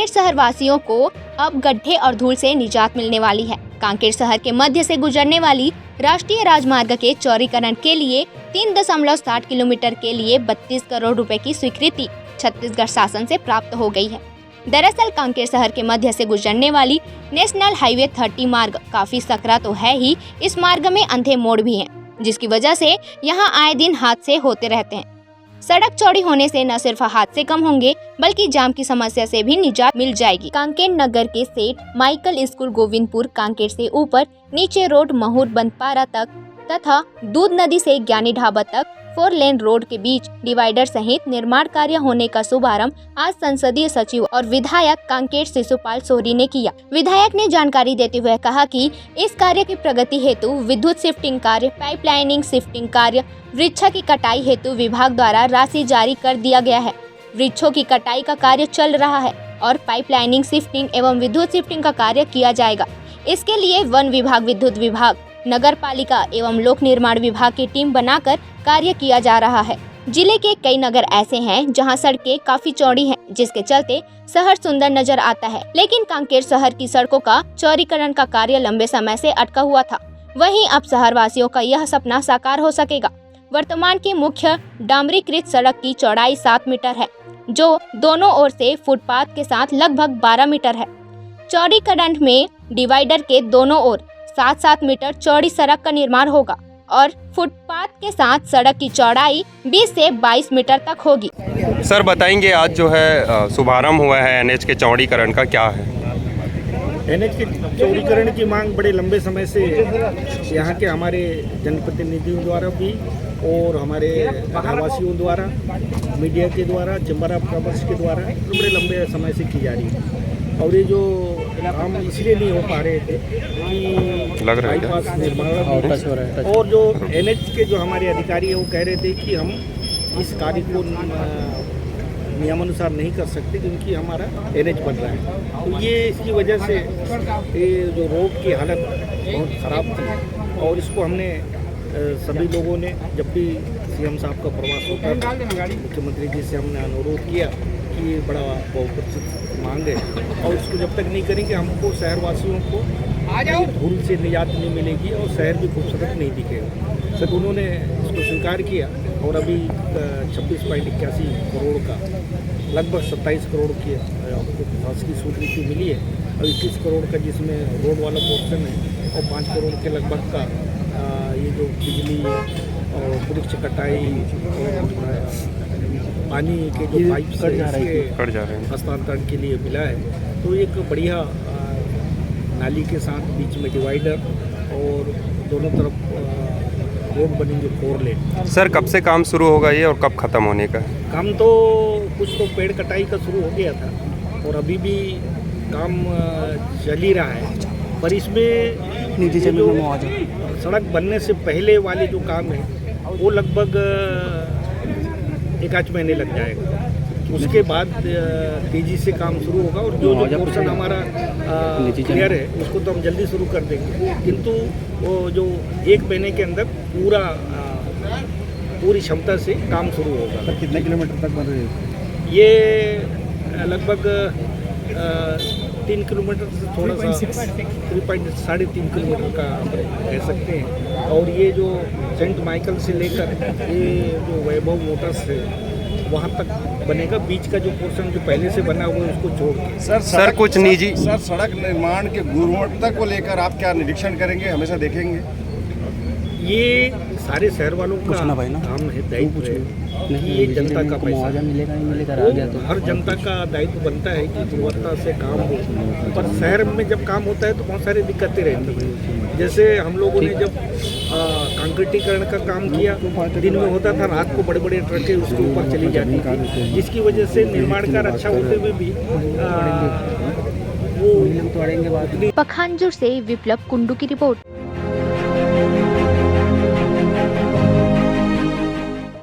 कांकेर शहर वासियों को अब गड्ढे और धूल से निजात मिलने वाली है। कांकेर शहर के मध्य से गुजरने वाली राष्ट्रीय राजमार्ग के चौड़ीकरण के लिए 3.7 किलोमीटर के लिए 32 करोड़ रुपए की स्वीकृति छत्तीसगढ़ शासन से प्राप्त हो गई है। दरअसल कांकेर शहर के मध्य से गुजरने वाली नेशनल हाईवे 30 मार्ग काफी सकरा तो है ही, इस मार्ग में अंधे मोड़ भी हैं, जिसकी वजह से यहाँ आए दिन हादसे होते रहते हैं। सड़क चौड़ी होने से न सिर्फ हादसे कम होंगे बल्कि जाम की समस्या से भी निजात मिल जाएगी। कांकेर नगर के सेठ माइकल स्कूल गोविंदपुर कांकेर से ऊपर नीचे रोड महूर बंदपारा तक तथा दूध नदी से ज्ञानी ढाबा तक 4 लेन रोड के बीच डिवाइडर सहित निर्माण कार्य होने का शुभारंभ आज संसदीय सचिव और विधायक कांकेर शिशुपाल सोरी ने किया। विधायक ने जानकारी देते हुए कहा कि इस कार्य की प्रगति हेतु विद्युत शिफ्टिंग कार्य, पाइपलाइनिंग शिफ्टिंग कार्य, वृक्ष की कटाई हेतु विभाग द्वारा राशि जारी कर दिया गया है। वृक्षों की कटाई का कार्य चल रहा है और पाइपलाइनिंग शिफ्टिंग एवं विद्युत शिफ्टिंग का कार्य किया जाएगा। इसके लिए वन विभाग, विद्युत विभाग, नगर पालिका एवं लोक निर्माण विभाग की टीम बनाकर कार्य किया जा रहा है। जिले के कई नगर ऐसे हैं जहां सड़कें काफी चौड़ी हैं, जिसके चलते शहर सुंदर नजर आता है, लेकिन कांकेर शहर की सड़कों का चौड़ीकरण का कार्य लंबे समय से अटका हुआ था। वहीं अब शहर वासियों का यह सपना साकार हो सकेगा। वर्तमान की मुख्य डामरीकृत सड़क की चौड़ाई 7 मीटर है, जो दोनों ओर से फुटपाथ के साथ लगभग 12 मीटर है। चौड़ीकरण में डिवाइडर के दोनों ओर 7-7 मीटर चौड़ी सड़क का निर्माण होगा और फुटपाथ के साथ सड़क की चौड़ाई 20 से 22 मीटर तक होगी। सर बताएंगे, आज जो है शुभारंभ हुआ है एनएच के चौड़ीकरण का, क्या है? एनएच के चौड़ीकरण की मांग बड़े लंबे समय से यहाँ के हमारे जनप्रतिनिधियों द्वारा भी और हमारे रहवासियों द्वारा, मीडिया के द्वारा, चैम्बर ऑफ कॉमर्स के द्वारा बड़े लंबे समय से की जा रही है। और ये जो काम इसलिए नहीं हो पा रहे थे कि बाईपास निर्माण और जो एनएच के जो हमारे अधिकारी है वो कह रहे थे कि हम इस कार्य को नियमानुसार नहीं कर सकते क्योंकि हमारा एनएच बन रहा है। तो ये इसकी वजह से ये जो रोड की हालत बहुत ख़राब थी और इसको हमने सभी लोगों ने, जब भी सीएम साहब का प्रवास होता था, मुख्यमंत्री जी से हमने अनुरोध किया कि ये बड़ा बहुप्रचलित मांग है और इसको जब तक नहीं करेंगे हमको शहरवासियों को धूल से निजात नहीं मिलेगी और शहर भी खूबसूरत नहीं दिखेगा। सर उन्होंने इसको स्वीकार किया और अभी 26.81 करोड़ का लगभग 27 करोड़ की हमको शासकीय स्वीकृति मिली है और 21 करोड़ का जिसमें रोड वाला पोर्शन है और 5 करोड़ के लगभग का ये जो बिजली और वृक्ष कटाई और पानी के जो पाइप कट जा रहे हैं हस्तांतरण के लिए मिला है। तो एक बढ़िया नाली के साथ बीच में डिवाइडर और दोनों तरफ रोड बनेंगे 4 लेन। सर कब से काम शुरू होगा ये और कब खत्म होने का? काम तो कुछ तो पेड़ कटाई का शुरू हो गया था और अभी भी काम चल ही रहा है, पर इसमें निजी जमीन में सड़क बनने से पहले वाले जो काम है वो लगभग 1-8 महीने लग जाएगा। उसके बाद तेज़ी से काम शुरू होगा और जो पोर्शन हमारा क्लियर है उसको तो हम जल्दी शुरू कर देंगे, किंतु वो जो 1 महीने के अंदर पूरी क्षमता से काम शुरू होगा। सर कितने किलोमीटर तक बन रही है ये? लगभग 3 किलोमीटर से थोड़ा सा 3.5 किलोमीटर का कह सकते हैं। और ये जो सेंट माइकल से लेकर ये जो वैभव मोटर्स है वहाँ तक बनेगा। बीच का जो पोर्शन जो पहले से बना हुआ है उसको छोड़ के। सर कुछ निजी सड़क निर्माण के गुणवत्ता को लेकर आप क्या निरीक्षण करेंगे, हमेशा देखेंगे? ये सारे शहर वालों का काम है, दायित्व है कि ये जनता का पैसा मिलेगा नहीं मिलेगा, तो हर जनता का दायित्व बनता है कि गुणवत्ता से काम हो। पर शहर में जब काम होता है तो बहुत सारी दिक्कतें रहती हैं। जैसे हम लोगों ने जब कंक्रीटीकरण का काम किया, दिन में होता था, रात को बड़े बड़े ट्रकें उसके ऊपर चली जाती थी, जिसकी वजह से निर्माण कार्य अच्छा होते हुए भी वो पखांजूर से विप्लव कुंडू की रिपोर्ट।